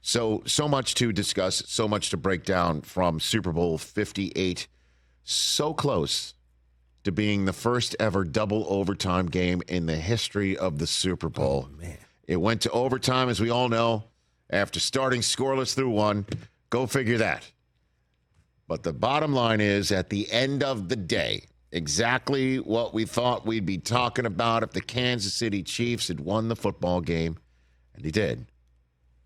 So much to discuss, so much to break down from Super Bowl 58. So close to being the first ever double overtime game in the history of the Super Bowl. Oh, man. It went to overtime, as we all know, after starting scoreless through one. Go figure that. But the bottom line is, at the end of the day, exactly what we thought we'd be talking about if the Kansas City Chiefs had won the football game, and they did,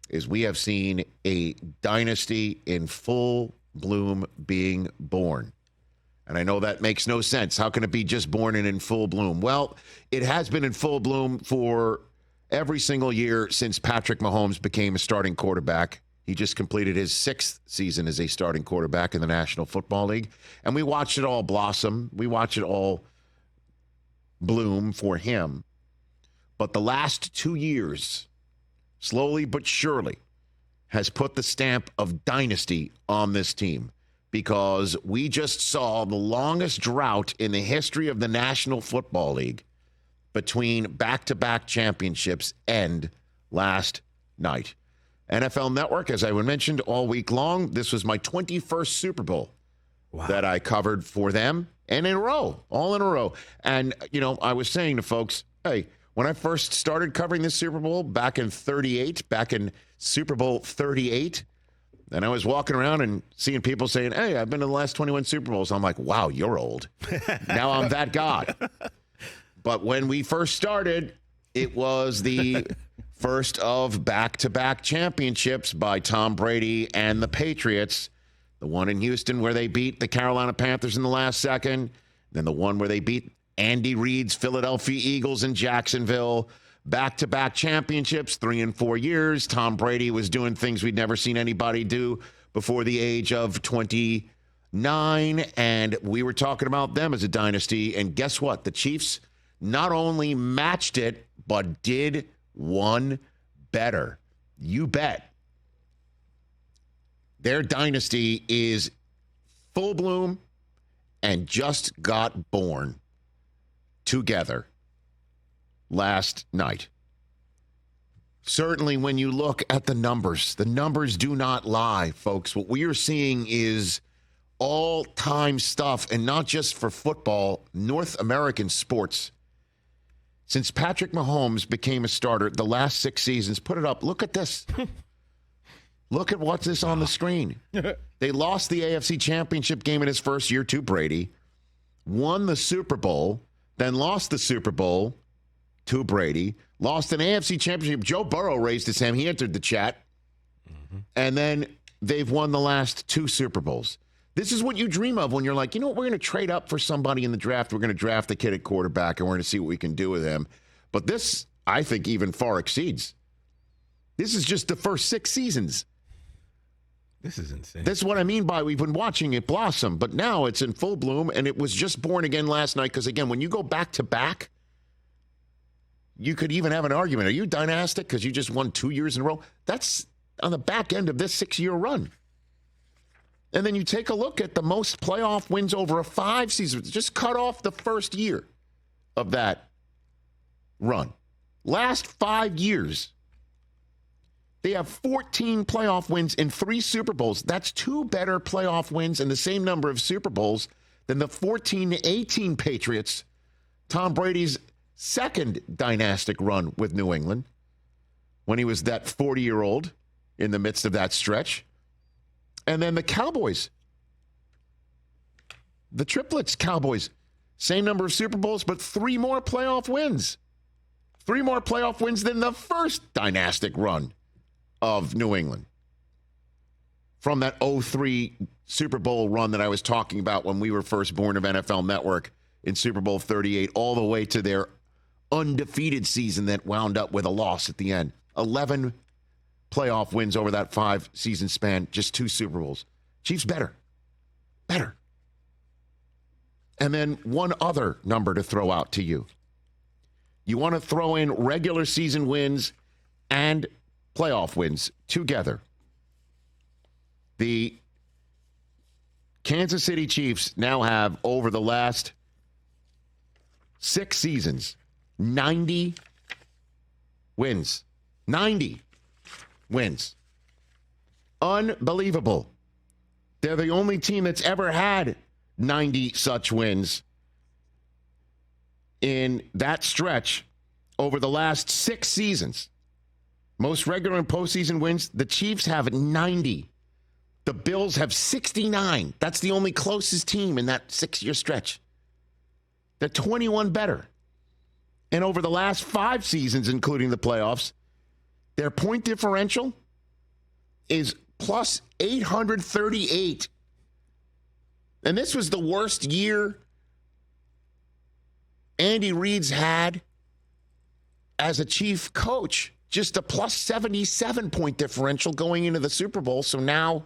is we have seen a dynasty in full bloom being born. And I know that makes no sense. How can it be just born and in full bloom? Well, it has been in full bloom for every single year since Patrick Mahomes became a starting quarterback. He just completed his 6th season as a starting quarterback in the National Football League. And we watched it all blossom. We watched it all bloom for him. But the last 2 years, slowly but surely, has put the stamp of dynasty on this team, because we just saw the longest drought in the history of the National Football League between back-to-back championships end last night. NFL Network, as I mentioned all week long, this was my 21st Super Bowl that I covered for them, and in a row, all in a row. And, you know, I was saying to folks, hey, when I first started covering this Super Bowl back in Super Bowl 38, and I was walking around and seeing people saying, hey, I've been to the last 21 Super Bowls. I'm like, wow, you're old. Now I'm that guy. But when we first started, it was the first of back-to-back championships by Tom Brady and the Patriots. The one in Houston where they beat the Carolina Panthers in the last second. Then the one where they beat Andy Reid's Philadelphia Eagles in Jacksonville. Back-to-back championships, 3 and 4 years. Tom Brady was doing things we'd never seen anybody do before the age of 29. And we were talking about them as a dynasty. And guess what? The Chiefs not only matched it, but did one better. You bet. Their dynasty is full bloom and just got born together last night. Certainly, when you look at the numbers do not lie, folks. What we are seeing is all-time stuff, and not just for football, North American sports. Since Patrick Mahomes became a starter the last 6 seasons, put it up. Look at this. Look at what's this on the screen. They lost the AFC Championship game in his first year to Brady, won the Super Bowl, then lost the Super Bowl to Brady, lost an AFC Championship. Joe Burrow raised his hand. He entered the chat. And then they've won the last 2 Super Bowls. This is what you dream of when you're like, you know what, we're going to trade up for somebody in the draft. We're going to draft the kid at quarterback, and we're going to see what we can do with him. But this, I think, even far exceeds. This is just the first 6 seasons. This is insane. That's what I mean by we've been watching it blossom, but now it's in full bloom, and it was just born again last night. Because, again, when you go back to back, you could even have an argument. Are you dynastic because you just won 2 years in a row? That's on the back end of this 6-year run. And then you take a look at the most playoff wins over a 5 seasons. Just cut off the first year of that run. Last 5 years, they have 14 playoff wins in 3 Super Bowls. That's 2 better playoff wins and the same number of Super Bowls than the 14-18 Patriots, Tom Brady's second dynastic run with New England, when he was that 40-year-old in the midst of that stretch. And then the Cowboys, the triplets Cowboys, same number of Super Bowls, but 3 more playoff wins. 3 more playoff wins than the first dynastic run of New England. From that 03 Super Bowl run that I was talking about when we were first born of NFL Network in Super Bowl 38, all the way to their undefeated season that wound up with a loss at the end. 11 playoff wins over that 5-season span, just 2 Super Bowls. Chiefs better. And then one other number to throw out to you. You want to throw in regular season wins and playoff wins together. The Kansas City Chiefs now have, over the last 6 seasons, 90 wins. 90 wins. Unbelievable. They're the only team that's ever had 90 such wins in that stretch over the last 6 seasons. Most regular and postseason wins, the Chiefs have 90. The Bills have 69. That's the only closest team in that 6-year stretch. They're 21 better. And over the last 5 seasons, including the playoffs, their point differential is plus 838. And this was the worst year Andy Reid's had as a chief coach. Just a plus 77 point differential going into the Super Bowl. So now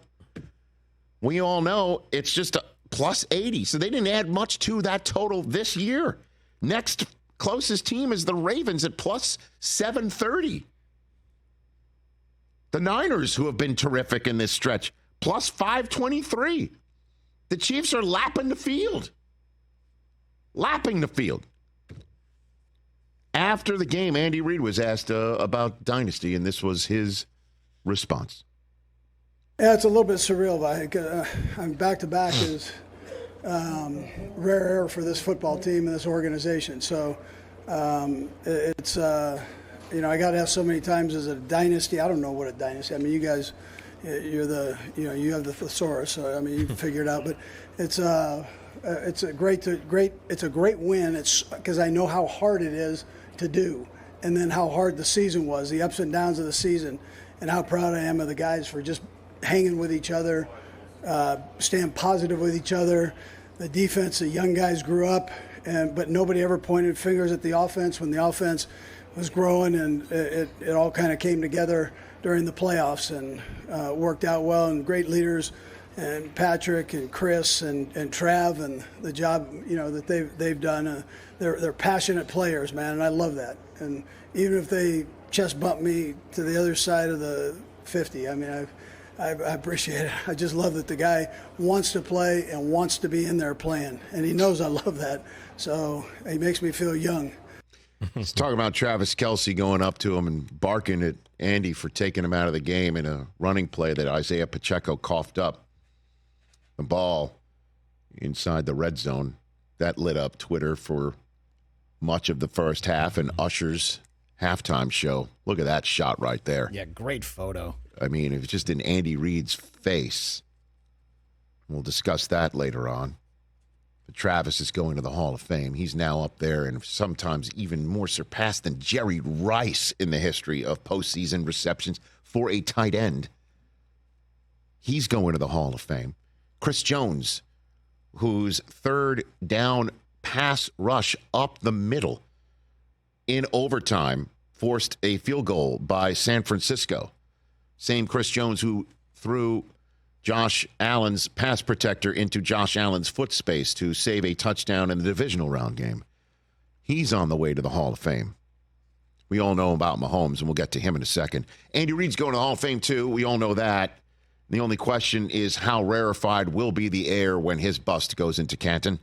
we all know it's just a plus 80. So they didn't add much to that total this year. Next closest team is the Ravens at plus 730. The Niners, who have been terrific in this stretch, plus 523. The Chiefs are lapping the field. Lapping the field. After the game, Andy Reid was asked about Dynasty, and this was his response. Yeah, it's a little bit surreal, but I'm back-to-back is rare air for this football team and this organization. So it's, I got asked so many times, is it a dynasty? I don't know what a dynasty. I mean, you guys, you have the thesaurus, so I mean, you can figure it out. But it's a great win. It's because I know how hard it is to do, and then how hard the season was, the ups and downs of the season, and how proud I am of the guys for just hanging with each other, staying positive with each other. The defense, the young guys grew up, but nobody ever pointed fingers at the offense when the offense was growing, and it all kind of came together during the playoffs and worked out well, and great leaders, and Patrick and Chris and Trav, and the job that they've done. They're passionate players, man, and I love that. And even if they chest bump me to the other side of the 50, I mean, I appreciate it. I just love that the guy wants to play and wants to be in there playing, and he knows I love that. So he makes me feel young. He's talking about Travis Kelce going up to him and barking at Andy for taking him out of the game in a running play that Isaiah Pacheco coughed up. The ball inside the red zone. That lit up Twitter for much of the first half and Usher's halftime show. Look at that shot right there. Yeah, great photo. I mean, it was just in Andy Reid's face. We'll discuss that later on. But Travis is going to the Hall of Fame. He's now up there and sometimes even more surpassed than Jerry Rice in the history of postseason receptions for a tight end. He's going to the Hall of Fame. Chris Jones, whose third down pass rush up the middle in overtime forced a field goal by San Francisco. Same Chris Jones who threw Josh Allen's pass protector into Josh Allen's foot space to save a touchdown in the divisional round game. He's on the way to the Hall of Fame. We all know about Mahomes, and we'll get to him in a second. Andy Reid's going to the Hall of Fame, too. We all know that. The only question is how rarefied will be the air when his bust goes into Canton.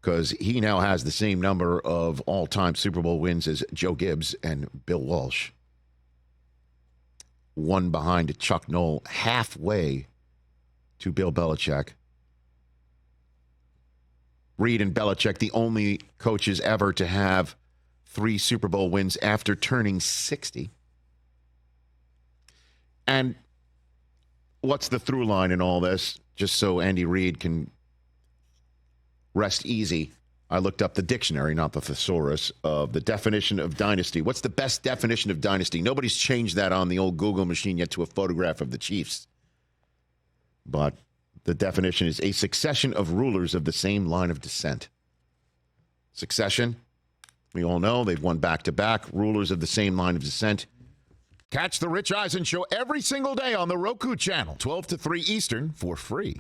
Because he now has the same number of all-time Super Bowl wins as Joe Gibbs and Bill Walsh. One behind Chuck Noll, halfway to Bill Belichick. Reid and Belichick, the only coaches ever to have 3 Super Bowl wins after turning 60. And what's the through line in all this? Just so Andy Reid can rest easy. I looked up the dictionary, not the thesaurus, of the definition of dynasty. What's the best definition of dynasty? Nobody's changed that on the old Google machine yet to a photograph of the Chiefs. But the definition is a succession of rulers of the same line of descent. Succession, we all know they've won back-to-back. Rulers of the same line of descent. Catch the Rich Eisen Show every single day on the Roku channel, 12 to 3 Eastern, for free.